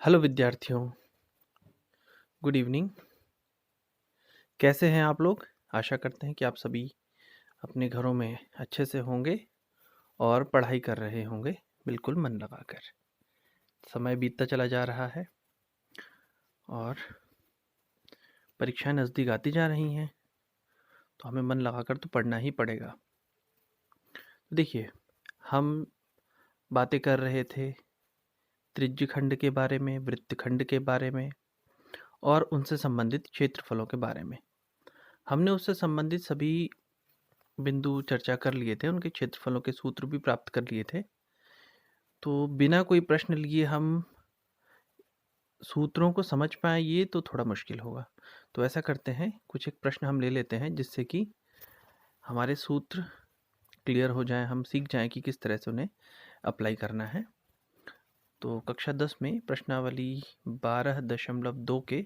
Hello विद्यार्थियों, good evening. कैसे हैं आप लोग? आशा करते हैं कि आप सभी अपने घरों में अच्छे से होंगे और पढ़ाई कर रहे होंगे बिल्कुल मन लगाकर। समय बीतता चला जा रहा है और परीक्षाएं नज़दीक आती जा रही हैं, तो हमें मन लगाकर तो पढ़ना ही पड़ेगा। देखिए, हम बातें कर रहे थे त्रिज्यखंड के बारे में, वृत्तखंड के बारे में और उनसे संबंधित क्षेत्रफलों के बारे में। हमने उससे संबंधित सभी बिंदु चर्चा कर लिए थे, उनके क्षेत्रफलों के सूत्र भी प्राप्त कर लिए थे। तो बिना कोई प्रश्न लिए हम सूत्रों को समझ पाएँ ये तो थोड़ा मुश्किल होगा। तो ऐसा करते हैं, कुछ एक प्रश्न हम ले लेते हैं जिससे कि हमारे सूत्र क्लियर हो जाएँ, हम सीख जाएँ कि किस तरह से उन्हें अप्लाई करना है। तो कक्षा 10 में प्रश्नावली 12.2 के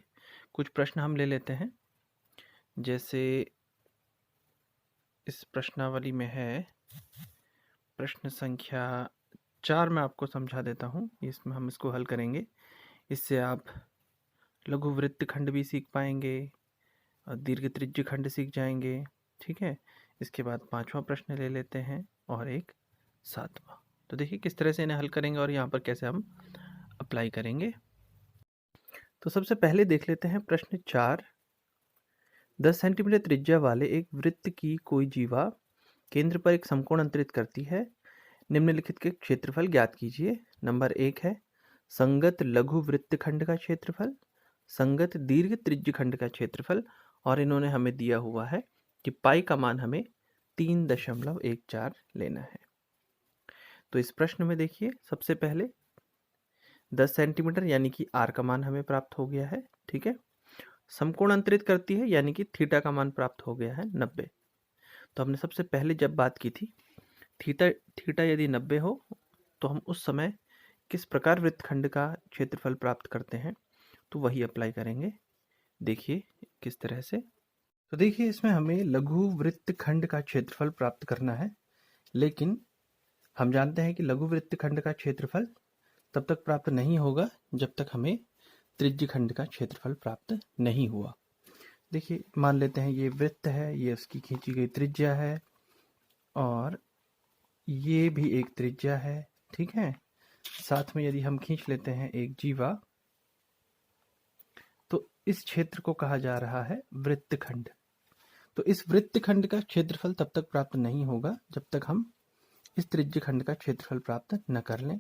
कुछ प्रश्न हम ले लेते हैं। जैसे इस प्रश्नावली में है प्रश्न संख्या 4, मैं आपको समझा देता हूँ। इसमें हम इसको हल करेंगे, इससे आप लघु वृत्तखंड भी सीख पाएंगे और दीर्घ त्रिज्यखंड सीख जाएंगे। ठीक है, इसके बाद 5वां प्रश्न ले लेते हैं और एक 7वां। तो देखिए किस तरह से इन्हें हल करेंगे और यहाँ पर कैसे हम अप्लाई करेंगे। तो सबसे पहले देख लेते हैं प्रश्न 4। 10 सेंटीमीटर त्रिज्या वाले एक वृत्त की कोई जीवा केंद्र पर एक समकोण अंतरित करती है। निम्नलिखित के क्षेत्रफल ज्ञात कीजिए। नंबर 1 है संगत लघु वृत्तखंड का क्षेत्रफल, संगत दीर्घ त्रिज्यखंड का क्षेत्रफल, और इन्होंने हमें दिया हुआ है कि पाई का मान हमें 3.14 लेना है। तो इस प्रश्न में देखिए सबसे पहले 10 सेंटीमीटर यानी कि आर का मान हमें प्राप्त हो गया है। ठीक है, समकोण अंतरित करती है यानी कि थीटा का मान प्राप्त हो गया है 90। तो हमने सबसे पहले जब बात की थी थीटा यदि 90 हो तो हम उस समय किस प्रकार वृत्तखंड का क्षेत्रफल प्राप्त करते हैं, तो वही अप्लाई करेंगे। देखिए किस तरह से। तो देखिए इसमें हमें लघु वृत्तखंड का क्षेत्रफल प्राप्त करना है, लेकिन हम जानते हैं कि लघु वृत्तखंड का क्षेत्रफल तब तक प्राप्त नहीं होगा जब तक हमें त्रिज्यखंड का क्षेत्रफल प्राप्त नहीं हुआ। देखिए मान लेते हैं ये वृत्त है, ये उसकी खींची गई त्रिज्या है और ये भी एक त्रिज्या है। ठीक है, साथ में यदि हम खींच लेते हैं एक जीवा, तो इस क्षेत्र को कहा जा रहा है वृत्तखंड। तो इस वृत्तखंड का क्षेत्रफल तब तक प्राप्त नहीं होगा जब तक हम इस त्रिज्यखंड का क्षेत्रफल प्राप्त न कर लें।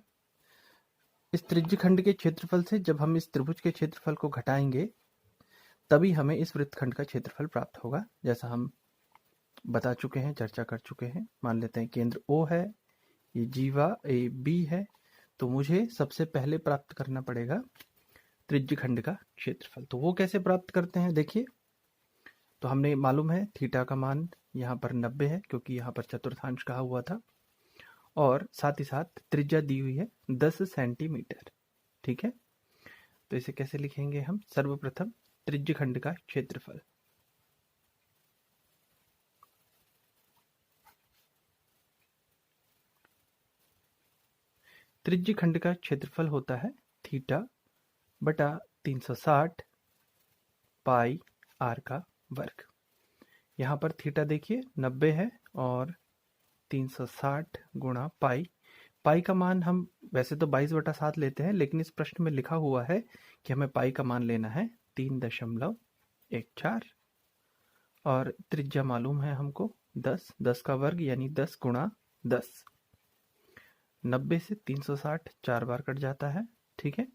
इस त्रिज्यखंड के क्षेत्रफल से जब हम इस त्रिभुज के क्षेत्रफल को घटाएंगे तभी हमें इस वृत्तखंड का क्षेत्रफल प्राप्त होगा, जैसा हम बता चुके हैं, चर्चा कर चुके हैं। मान लेते हैं केंद्र O है, ये जीवा ए बी है, तो मुझे सबसे पहले प्राप्त करना पड़ेगा त्रिज्यखंड का क्षेत्रफल। तो वो कैसे प्राप्त करते हैं देखिए। तो हमने मालूम है थीटा का मान यहाँ पर 90 है क्योंकि यहाँ पर चतुर्थांश कहा हुआ था, और साथ ही साथ त्रिज्या दी हुई है 10 सेंटीमीटर। ठीक है, तो इसे कैसे लिखेंगे हम? सर्वप्रथम त्रिज्यखंड का क्षेत्रफल। त्रिज्यखंड का क्षेत्रफल होता है थीटा बटा 360 पाई आर का वर्ग। यहाँ पर थीटा देखिए 90 है और 360 गुणा पाई। पाई का मान हम वैसे तो 22/7 लेते हैं, लेकिन इस प्रश्न में लिखा हुआ है कि हमें पाई का मान लेना है 3.14, और त्रिज्या मालूम है हमको 10 का वर्ग यानी 10 गुणा 10। 90 से 360 4 बार कट जाता है। ठीक है,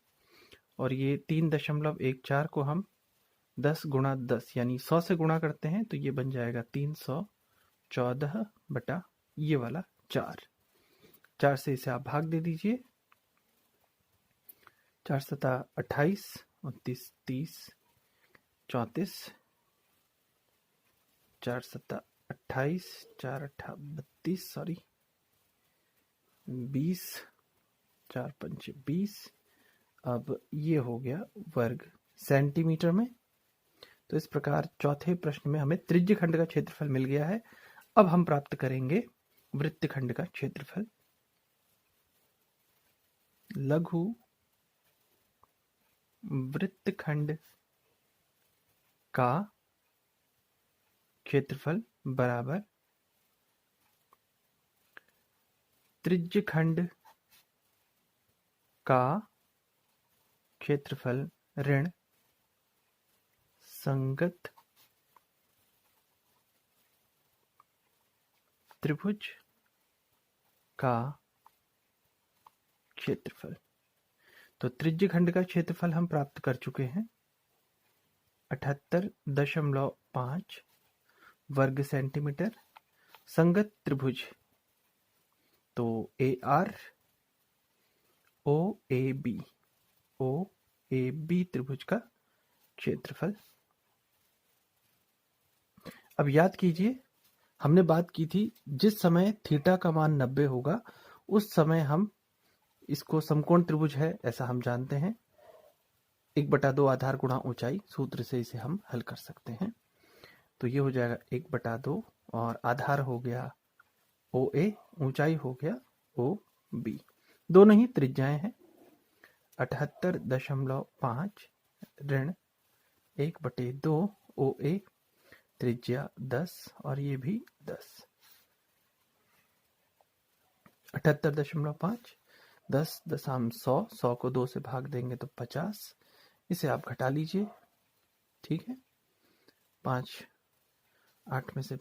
और ये 3.14 को हम 10 गुणा 10 यानी 100 से गुणा करते हैं तो ये बन जाएगा 314 बटा ये वाला 4 से इसे आप भाग दे दीजिए। 4 सता 28, 29 30 34, 4 सता 28, 4 अट्ठा 32, सॉरी 20, 4 पंचे 20। अब ये हो गया वर्ग सेंटीमीटर में। तो इस प्रकार चौथे प्रश्न में हमें त्रिज्यखंड का क्षेत्रफल मिल गया है। अब हम प्राप्त करेंगे वृत्तखंड का क्षेत्रफल। लघु वृत्तखंड का क्षेत्रफल बराबर त्रिज्यखंड का क्षेत्रफल ऋण संगत त्रिभुज का क्षेत्रफल। तो त्रिज्यखंड का क्षेत्रफल हम प्राप्त कर चुके हैं 78.5 वर्ग सेंटीमीटर। संगत त्रिभुज तो AR OAB त्रिभुज का क्षेत्रफल। अब याद कीजिए, हमने बात की थी जिस समय थीटा का मान 90 होगा उस समय हम इसको समकोण त्रिभुज है ऐसा हम जानते हैं। 1/2 आधार गुणा ऊंचाई सूत्र से इसे हम हल कर सकते हैं। तो ये हो जाएगा 1/2 और आधार हो गया OA, ऊंचाई हो गया OB, दोनों ही त्रिज्याएं हैं। 78.5 ऋण 1/2 OA, त्रिज्या 10 और ये भी 10। 78.5 10 दशम 100 को 2 से भाग देंगे तो 50। इसे आप घटा लीजिए, ठीक है। 5 8 में से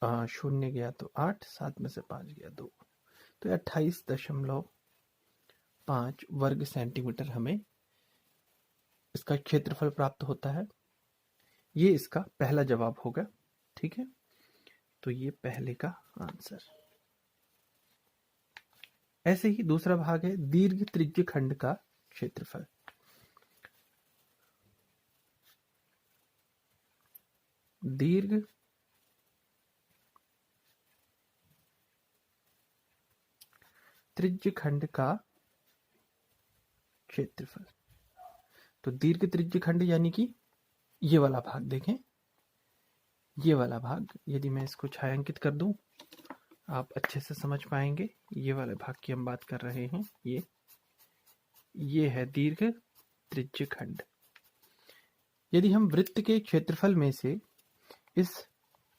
0 गया तो 8, 7 में से 5 गया 2, तो 28.5 वर्ग सेंटीमीटर हमें इसका क्षेत्रफल प्राप्त होता है। ये इसका पहला जवाब होगा, ठीक है। तो ये पहले का आंसर। ऐसे ही दूसरा भाग है दीर्घ त्रिज्यखंड का क्षेत्रफल। दीर्घ त्रिज्यखंड का क्षेत्रफल। तो दीर्घ त्रिज्यखंड यानी कि ये वाला भाग देखें, ये वाला भाग यदि मैं इसको छायांकित कर दूं आप अच्छे से समझ पाएंगे। ये वाले भाग की हम बात कर रहे हैं। ये है दीर्घ त्रिज्यखंड। यदि हम वृत्त के क्षेत्रफल में से इस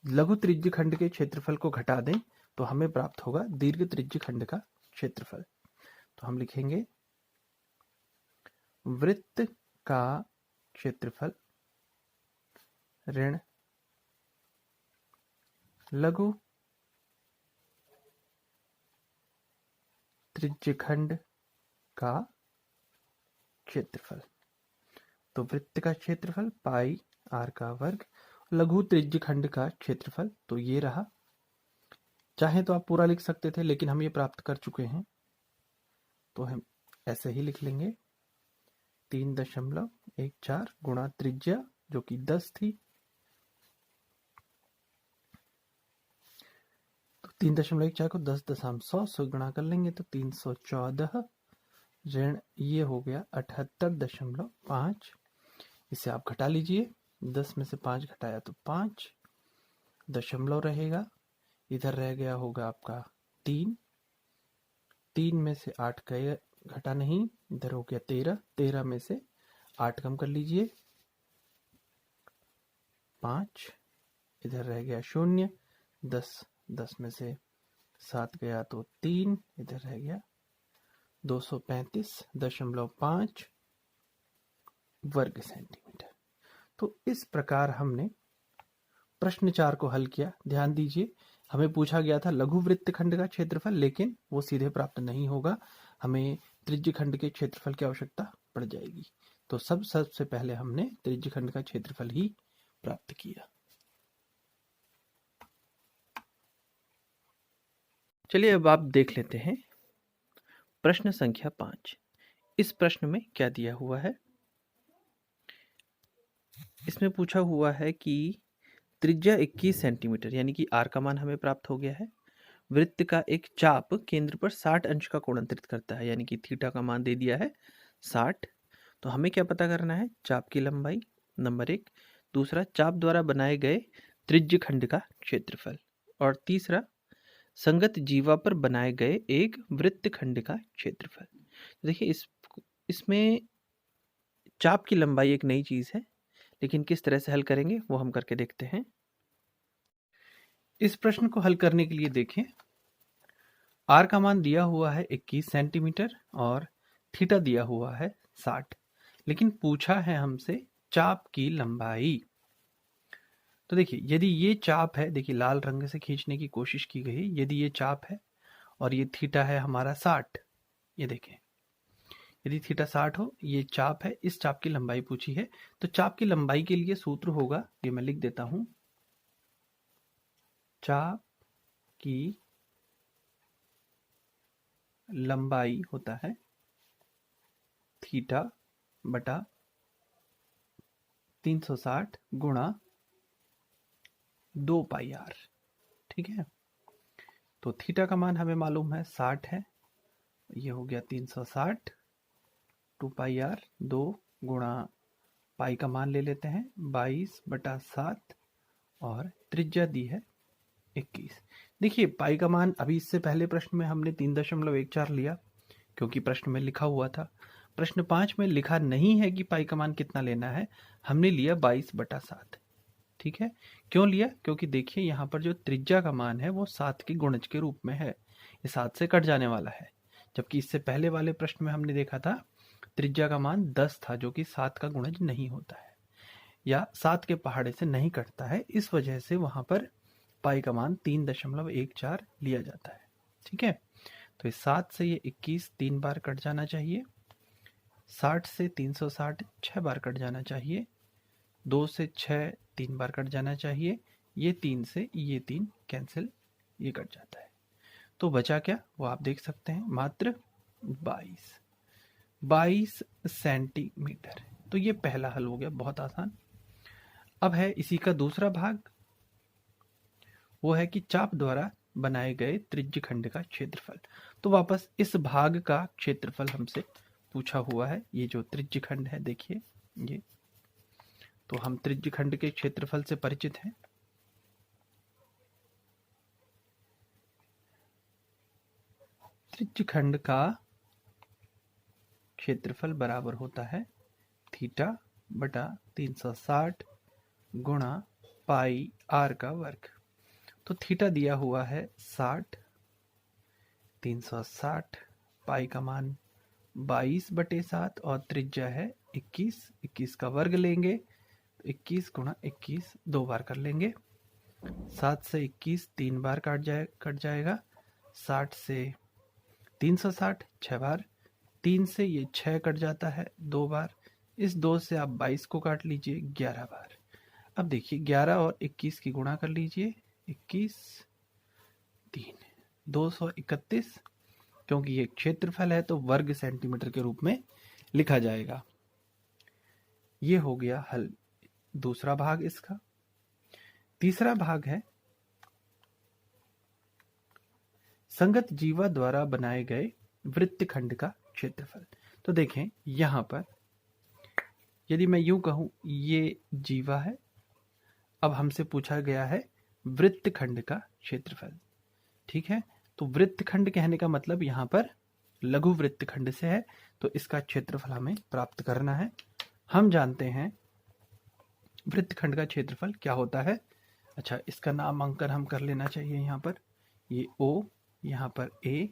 लघु त्रिज्यखंड के क्षेत्रफल को घटा दें तो हमें प्राप्त होगा दीर्घ त्रिज्यखंड का क्षेत्रफल। तो हम लिखेंगे वृत्त का क्षेत्रफल ऋण लघु त्रिज्यखंड का क्षेत्रफल। तो वृत्त का क्षेत्रफल पाई r का वर्ग, लघु त्रिज्यखंड का क्षेत्रफल तो ये रहा। चाहे तो आप पूरा लिख सकते थे लेकिन हम ये प्राप्त कर चुके हैं तो हम ऐसे ही लिख लेंगे 3.14 गुणा त्रिज्या जो कि 10 थी। तो 3.14 को 10.100 से गुणा कर लेंगे तो 314 ऋण ये हो गया 78.5। इसे आप घटा लीजिए, 10 में से 5 घटाया तो 5, दशमलव रहेगा, इधर रह गया होगा आपका 3 में से 8 गए घटा नहीं, इधर हो गया 13 में से 8 कम कर लीजिए 5, इधर रह गया 0, 10 में से 7 गया तो 3, इधर रह गया 235.5 वर्ग सेंटीमीटर। तो इस प्रकार हमने प्रश्न 4 को हल किया। ध्यान दीजिए, हमें पूछा गया था लघु वृत्तखंड का क्षेत्रफल, लेकिन वो सीधे प्राप्त नहीं होगा, हमें त्रिज्यखंड के क्षेत्रफल की आवश्यकता पड़ जाएगी। तो सबसे पहले हमने त्रिज्यखंड का क्षेत्रफल ही प्राप्त किया। चलिए अब आप देख लेते हैं प्रश्न संख्या 5। इस प्रश्न में क्या दिया हुआ है? इसमें पूछा हुआ है कि त्रिज्या 21 सेंटीमीटर यानी कि r का मान हमें प्राप्त हो गया है। वृत्त का एक चाप केंद्र पर 60 अंश का कोण अंतरित करता है यानी कि थीटा का मान दे दिया है 60। तो हमें क्या पता करना है? चाप की लंबाई नंबर 1, दूसरा चाप द्वारा बनाए गए त्रिज्यखंड का क्षेत्रफल, और तीसरा संगत जीवा पर बनाए गए एक वृत्तखंड का क्षेत्रफल। देखिए इसमें चाप की लंबाई एक नई चीज़ है, लेकिन किस तरह से हल करेंगे वो हम करके देखते हैं। इस प्रश्न को हल करने के लिए देखें, आर का मान दिया हुआ है 21 सेंटीमीटर और थीटा दिया हुआ है 60, लेकिन पूछा है हमसे चाप की लंबाई। तो देखिए, यदि ये चाप है, देखिए लाल रंग से खींचने की कोशिश की गई, यदि ये चाप है और ये थीटा है हमारा 60, ये देखें, यदि थीटा 60 हो, ये चाप है, इस चाप की लंबाई पूछी है, तो चाप की लंबाई के लिए सूत्र होगा, ये मैं लिख देता हूं, चाप की लंबाई होता है थीटा बटा 360 गुणा 2 पाई आर। ठीक है, तो थीटा का मान हमें मालूम है 60 है, ये हो गया 360, 2 पाई आर, 2 गुणा पाई का मान ले लेते हैं 22/7 और त्रिज्या दी है 21। देखिए, पाई का मान अभी इससे पहले प्रश्न में हमने 3.14 लिया, क्योंकि प्रश्न में लिखा हुआ था। प्रश्न 5 में लिखा नहीं है कि पाई का मान कितना लेना है, हमने लिया 22/7। ठीक है, क्यों लिया? क्योंकि देखिए यहाँ पर जो त्रिज्या का मान है वो 7 के गुणज के रूप में है, ये 7 से कट जाने वाला है, जबकि इससे पहले वाले प्रश्न में हमने देखा था त्रिज्या का मान 10 था, जो कि 7 का गुणज नहीं होता है या 7 के पहाड़े से नहीं कटता है, इस वजह से वहां पर पाई का मान 3.14 लिया जाता है। ठीक है, तो इस 7 से ये 21 3 बार कट जाना चाहिए, 60 से 360 6 बार कट जाना चाहिए, 2 से 6 3 बार कट जाना चाहिए, ये 3 से ये 3 कैंसिल, ये कट जाता है, तो बचा क्या वो आप देख सकते हैं, मात्र 22 सेंटीमीटर। तो ये पहला हल हो गया, बहुत आसान। अब है इसी का दूसरा भाग, वो है कि चाप द्वारा बनाए गए त्रिज्य खंड का क्षेत्रफल। तो वापस इस भाग का क्षेत्रफल हमसे पूछा हुआ है, ये जो त्रिज्य खंड है देखिए ये, तो हम त्रिज्य खंड के क्षेत्रफल से परिचित हैं। त्रिज्य खंड का क्षेत्रफल बराबर होता है थीटा बटा 360 गुणा पाई आर का वर्ग। तो थीटा दिया हुआ है 60, 360, पाई का मान 22/7 और त्रिज्या है 21, 21 का वर्ग लेंगे तो 21 गुणा 21 2 बार कर लेंगे, 7 से 21 3 बार कट जाएगा, 60 से 360 6 बार, 3 से ये 6 कट जाता है 2 बार, इस 2 से आप 22 को काट लीजिए 11 बार। अब देखिए 11 और 21 की गुणा कर लीजिए, 21 3 231, क्योंकि ये क्षेत्रफल है तो वर्ग सेंटीमीटर के रूप में लिखा जाएगा। ये हो गया हल दूसरा भाग इसका। तीसरा भाग है संगत जीवा द्वारा बनाए गए वृत्तखंड का क्षेत्रफल। तो देखें यहां पर यदि मैं यूं कहूं ये जीवा है, अब हमसे पूछा गया है वृत्तखंड का क्षेत्रफल। ठीक है, तो वृत्तखंड कहने का मतलब यहां पर लघु वृत्तखंड से है, तो इसका क्षेत्रफल हमें प्राप्त करना है। हम जानते हैं वृत्तखंड का क्षेत्रफल क्या होता है। अच्छा, इसका नामांकन हम कर लेना चाहिए, यहाँ पर ये O, यहाँ पर A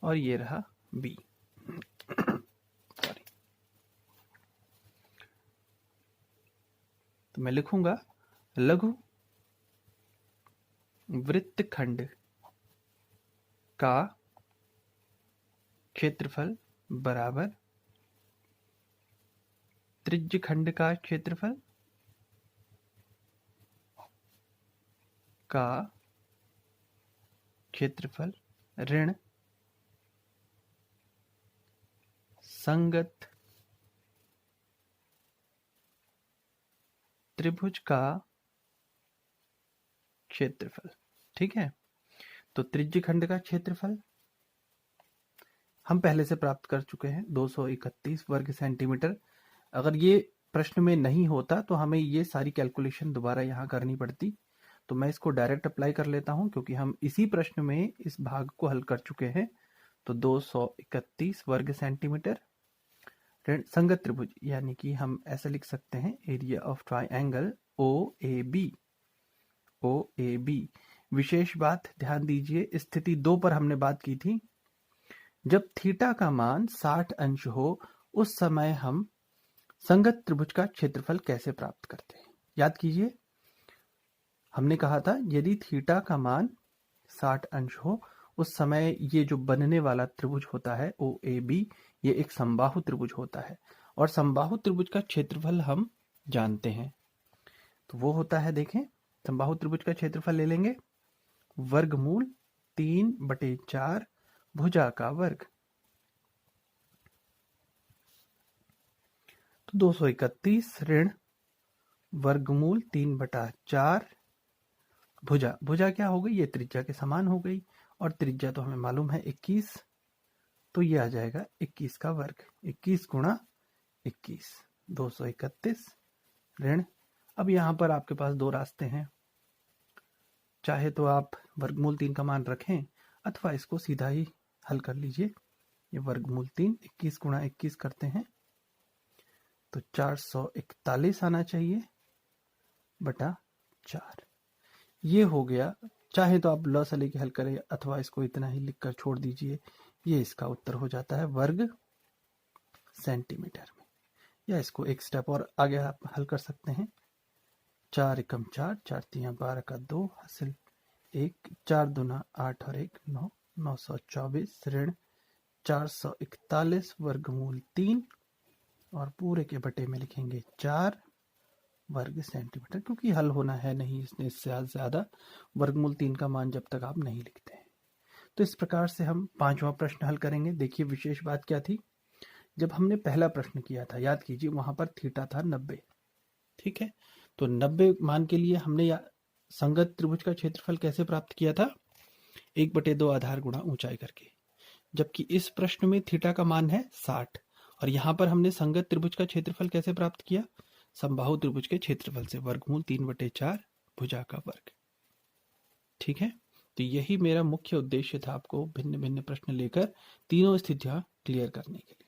और ये रहा B। सॉरी, तो मैं लिखूंगा लघु वृत्तखंड का क्षेत्रफल बराबर त्रिज्य खंड का क्षेत्रफल का क्षेत्रफल ऋण संगत त्रिभुज का क्षेत्रफल। ठीक है, तो त्रिज्य खंड का क्षेत्रफल हम पहले से प्राप्त कर चुके हैं 231 वर्ग सेंटीमीटर। अगर ये प्रश्न में नहीं होता तो हमें ये सारी कैलकुलेशन दोबारा यहाँ करनी पड़ती, तो मैं इसको डायरेक्ट अप्लाई कर लेता हूँ क्योंकि हम इसी प्रश्न में इस भाग को हल कर चुके हैं। तो 231 वर्ग सेंटीमीटर ऋण संगत त्रिभुज, यानी कि हम ऐसा लिख सकते हैं एरिया ऑफ ट्राइंगल OAB। विशेष बात ध्यान दीजिए, स्थिति 2 पर हमने बात की थी, जब थीटा का मान 60 अंश हो उस समय हम संगत त्रिभुज का क्षेत्रफल कैसे प्राप्त करते हैं। याद कीजिए, हमने कहा था यदि थीटा का मान 60 अंश हो उस समय ये जो बनने वाला त्रिभुज होता है OAB, ये एक समबाहु त्रिभुज होता है, और समबाहु त्रिभुज का क्षेत्रफल हम जानते हैं। तो वो होता है, देखें, समबाहु त्रिभुज का क्षेत्रफल ले लेंगे वर्गमूल 3/4 भुजा का वर्ग, तो 231 ऋण वर्गमूल 3/4 भुजा क्या हो गई, ये त्रिज्या के समान हो गई, और त्रिज्या तो हमें मालूम है 21, तो ये आ जाएगा 21 का वर्ग, 21 गुणा 21, 231 ऋण। अब यहाँ पर आपके पास दो रास्ते हैं, चाहे तो आप वर्गमूल 3 का मान रखें अथवा इसको सीधा ही हल कर लीजिए। ये वर्गमूल 3 21 गुणा 21 करते हैं तो 441 आना चाहिए बटा 4, ये हो गया। चाहे तो आप लॉ से लेके हल करें अथवा इसको इतना ही लिखकर छोड़ दीजिए, ये इसका उत्तर हो जाता है वर्ग सेंटीमीटर में। या इसको एक स्टेप और आगे आप हल कर सकते हैं, 4 एकम 4, 4 तियां 12 का 2 हासिल 1, 4 दूना 8 और 1 9, 924 ऋण 441 वर्गमूल 3, और पूरे के बटे में लिखेंगे 4 वर्ग सेंटीमीटर, क्योंकि हल होना है नहीं इससे ज्यादा वर्गमूल 3 का मान जब तक आप नहीं लिखते हैं। तो इस प्रकार से हम 5वां प्रश्न हल करेंगे। देखिए विशेष बात क्या थी, जब हमने पहला प्रश्न किया था, याद कीजिए, वहां पर थीटा था 90, ठीक है। तो 90 मान के लिए हमने संगत त्रिभुज का क्षेत्रफल कैसे प्राप्त किया था, 1/2 आधार गुणा ऊंचाई करके, जबकि इस प्रश्न में थीटा का मान है 60, और यहां पर हमने संगत त्रिभुज का क्षेत्रफल कैसे प्राप्त किया, समबाहु त्रिभुज के क्षेत्रफल से, वर्गमूल 3/4 भुजा का वर्ग, ठीक है। तो यही मेरा मुख्य उद्देश्य था, आपको भिन्न भिन्न प्रश्न लेकर तीनों स्थितियां क्लियर करने के लिए।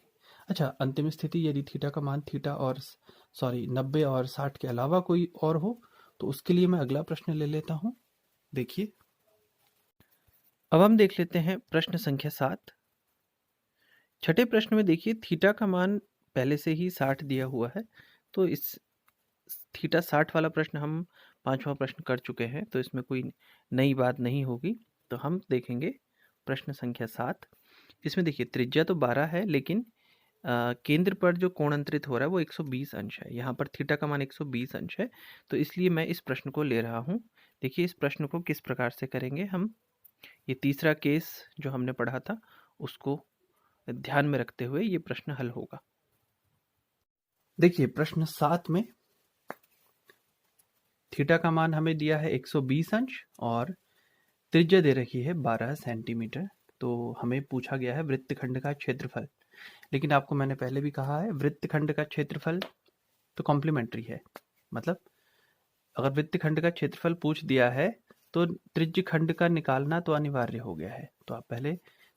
अच्छा, अंतिम स्थिति यदि थीटा का मान 90 और 60 के अलावा कोई और हो तो उसके लिए मैं अगला प्रश्न ले लेता हूं। देखिए, अब हम देख लेते हैं प्रश्न संख्या 7। छठे प्रश्न में देखिए, थीटा का मान पहले से ही 60 दिया हुआ है, तो इस थीटा 60 वाला प्रश्न हम 5वां प्रश्न कर चुके हैं, तो इसमें कोई नई बात नहीं होगी। तो हम देखेंगे प्रश्न संख्या 7। इसमें देखिए त्रिज्या तो 12 है, लेकिन केंद्र पर जो कोण अंतरित हो रहा है वो 120 अंश है। यहाँ पर थीटा का मान 120 अंश है, तो इसलिए मैं इस प्रश्न को ले रहा हूँ। देखिए इस प्रश्न को किस प्रकार से करेंगे हम, ये तीसरा केस जो हमने पढ़ा था उसको ध्यान में रखते हुए ये प्रश्न हल होगा। देखिए प्रश्न 7 में थीटा का मान हमें दिया है 120 अंश और त्रिज्या दे रखी है 12 सेंटीमीटर। तो हमें पूछा गया है वृत्तखंड का क्षेत्रफल, लेकिन आपको मैंने पहले भी कहा है वृत्तखंड का क्षेत्रफल तो कॉम्प्लीमेंट्री है, मतलब अगर वृत्तखंड का क्षेत्रफल पूछ दिया है तो त्रिज्यखंड का निकालना तो अनिवार्य हो गया है। तो आप पहले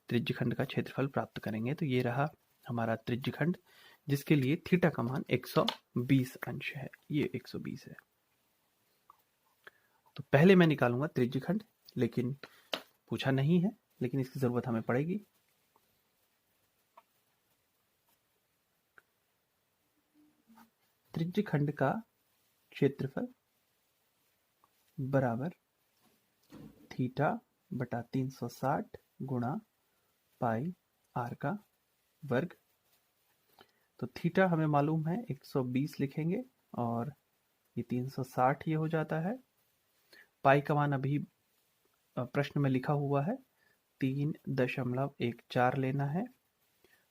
त्रिज्यखंड का क्षेत्रफल प्राप्त करेंगे। तो ये रहा हमारा त्रिज्यखंड, जिसके लिए थीटा का मान 120 अंश है, ये 120 है। तो पहले मैं निकालूंगा त्रिज्यखंड, लेकिन पूछा नहीं है, लेकिन इसकी जरूरत हमें पड़ेगी। त्रिज्यखंड का क्षेत्रफल बराबर थीटा बटा 360 गुणा पाई आर का वर्ग। तो थीटा हमें मालूम है 120 लिखेंगे और ये 360 ये हो जाता है। पाई का मान अभी प्रश्न में लिखा हुआ है 3.14 लेना है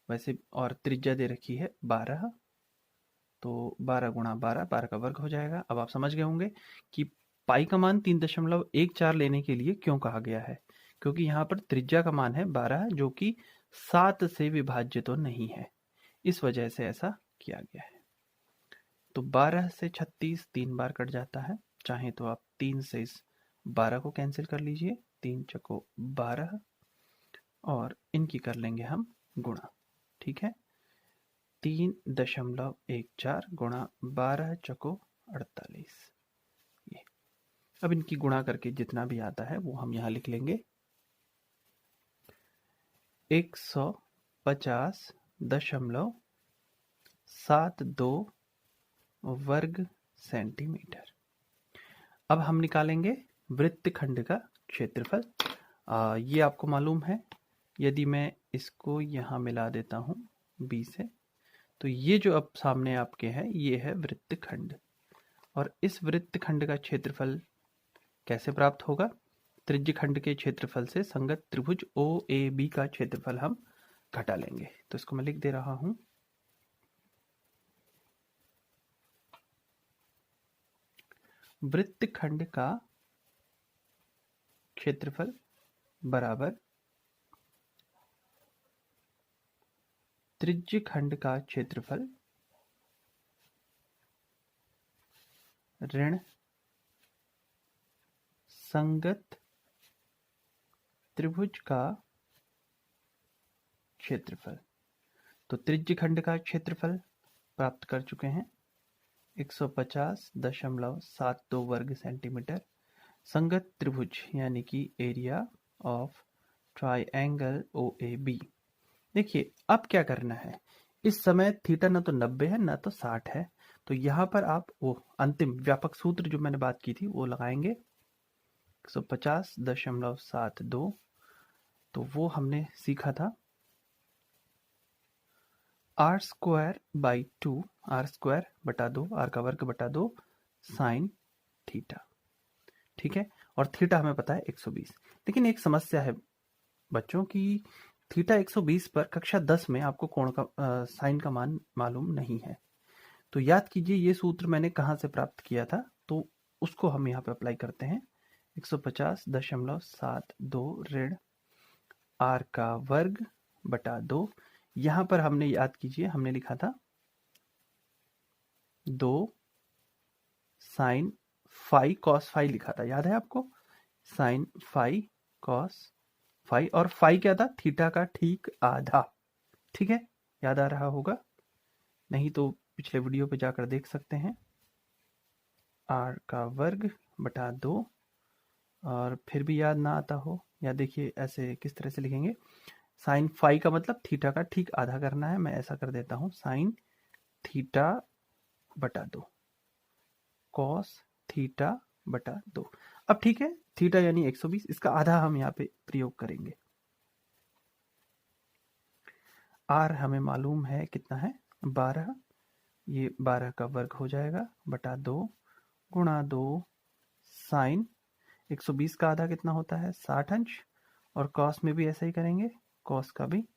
वैसे, और त्रिज्या दे रखी है 12, तो 12 गुणा 12 का वर्ग हो जाएगा। अब आप समझ गए होंगे कि पाई का मान 3.14 लेने के लिए क्यों कहा गया है, क्योंकि यहाँ पर त्रिज्या का मान है 12 जो कि 7 से विभाज्य तो नहीं है, इस वजह से ऐसा किया गया है। तो 12 से 36 3 बार कट जाता है, चाहे तो आप 3 से इस 12 को कैंसिल कर लीजिए, 3 चको 12, और इनकी कर लेंगे हम गुणा, ठीक है। 3.14 गुणा 12 चको 48। ये अब इनकी गुणा करके जितना भी आता है वो हम यहाँ लिख लेंगे। 150.72 वर्ग सेंटीमीटर। अब हम निकालेंगे वृत्तखंड का क्षेत्रफल। ये आपको मालूम है, यदि मैं इसको यहाँ मिला देता हूँ B से, तो ये जो अब सामने आपके है ये है वृत्तखंड। और इस वृत्तखंड का क्षेत्रफल कैसे प्राप्त होगा? त्रिज्यखंड के क्षेत्रफल से संगत त्रिभुज OAB का क्षेत्रफल हम घटा लेंगे। तो इसको मैं लिख दे रहा हूं, वृत्तखंड का क्षेत्रफल बराबर त्रिज्यखंड का क्षेत्रफल ऋण संगत त्रिभुज का क्षेत्रफल। तो त्रिज्यखंड का क्षेत्रफल प्राप्त कर चुके हैं 150.72 वर्ग सेंटीमीटर। संगत त्रिभुज यानी कि एरिया ऑफ ट्राइएंगल OAB। देखिए अब क्या करना है, इस समय थीटा ना तो 90 है ना तो 60 है, तो यहाँ पर आप वो अंतिम व्यापक सूत्र जो मैंने बात की थी वो लगाएंगे। 150.72, तो वो हमने सीखा था r² बटा 2 r का वर्ग बटा 2 साइन थीटा। ठीक है, और थीटा हमें पता है 120। लेकिन एक समस्या है बच्चों की, थीटा 120 पर कक्षा 10 में आपको कोण का साइन का मान मालूम नहीं है। तो याद कीजिए ये सूत्र मैंने कहाँ से प्राप्त किया था, तो उसको हम यहाँ पे अप्लाई करते हैं। 150.72 ऋण r का वर्ग बटा 2। यहाँ पर हमने याद कीजिए हमने लिखा था 2 साइन फाई कॉस फाई लिखा था, याद है आपको? साइन फाई कॉस फाई, और फाई क्या था? थीटा का ठीक आधा। ठीक है, याद आ रहा होगा, नहीं तो पिछले वीडियो पे जाकर देख सकते हैं। r का वर्ग बटा 2, और फिर भी याद ना आता हो, या देखिए ऐसे किस तरह से लिखेंगे, साइन फाई का मतलब थीटा का ठीक आधा करना है। मैं ऐसा कर देता हूं, साइन थीटा बटा 2 कॉस थीटा बटा 2। अब ठीक है, थीटा यानी 120, इसका आधा हम यहाँ पे प्रयोग करेंगे। r हमें मालूम है कितना है, 12। ये 12 का वर्ग हो जाएगा बटा 2 गुणा 2 साइन 120 का आधा कितना होता है, 60 अंश, और कॉस में भी ऐसा ही करेंगे, कॉस का भी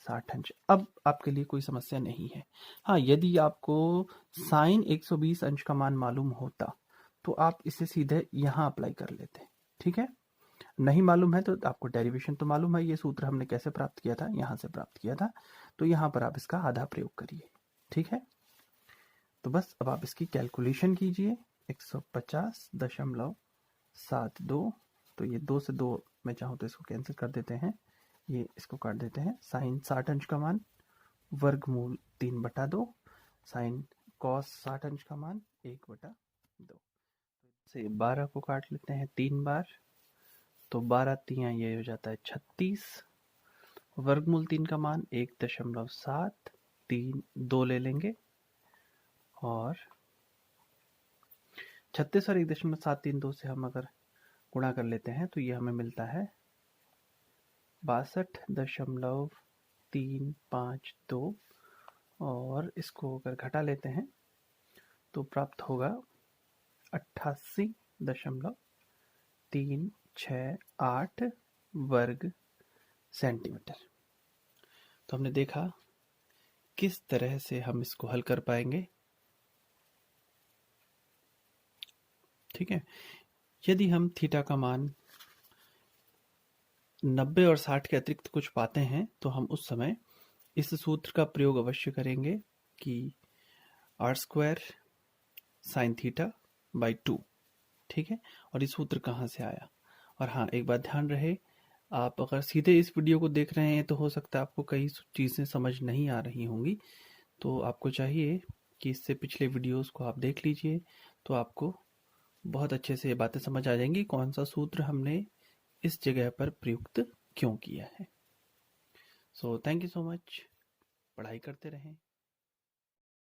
60 अंश। अब आपके लिए कोई समस्या नहीं है। हाँ, यदि आपको साइन 120 अंश का मान मालूम होता तो आप इसे सीधे यहाँ अप्लाई कर लेते। ठीक है, नहीं मालूम है तो आपको डेरिवेशन तो मालूम है, ये सूत्र हमने कैसे प्राप्त किया था, यहाँ से प्राप्त किया था, तो यहाँ पर आप इसका आधा प्रयोग करिए। ठीक है, तो बस अब आप इसकी कैलकुलेशन कीजिए। 150.72, तो ये 2 से 2 मैं चाहूँ तो इसको कैंसिल कर देते हैं, ये इसको काट देते हैं। साइन 60 अंश का मान वर्गमूल 3 बटा 2, साइन कॉस 60 अंश का मान 1 बटा 2 से 12 को काट लेते हैं 3 बार, तो 12 तियां ये हो जाता है 36। वर्गमूल 3 का मान 1.7, 2 ले लेंगे, और 36 और 1.732 से हम अगर गुणा कर लेते हैं तो ये हमें मिलता है 62.352, और इसको अगर घटा लेते हैं तो प्राप्त होगा 88.368 वर्ग सेंटीमीटर। तो हमने देखा किस तरह से हम इसको हल कर पाएंगे। ठीक है, यदि हम थीटा का मान 90 और 60 के अतिरिक्त कुछ पाते हैं तो हम उस समय इस सूत्र का प्रयोग अवश्य करेंगे कि r² साइन थीटा बाई 2। ठीक है, और ये सूत्र कहाँ से आया? और हाँ, एक बात ध्यान रहे, आप अगर सीधे इस वीडियो को देख रहे हैं तो हो सकता है आपको कई चीज़ें समझ नहीं आ रही होंगी, तो आपको चाहिए कि इससे पिछले वीडियोस को आप देख लीजिए, तो आपको बहुत अच्छे से ये बातें समझ आ जाएंगी कौन सा सूत्र हमने इस जगह पर प्रयुक्त क्यों किया है। So thank you so much. पढ़ाई करते रहें।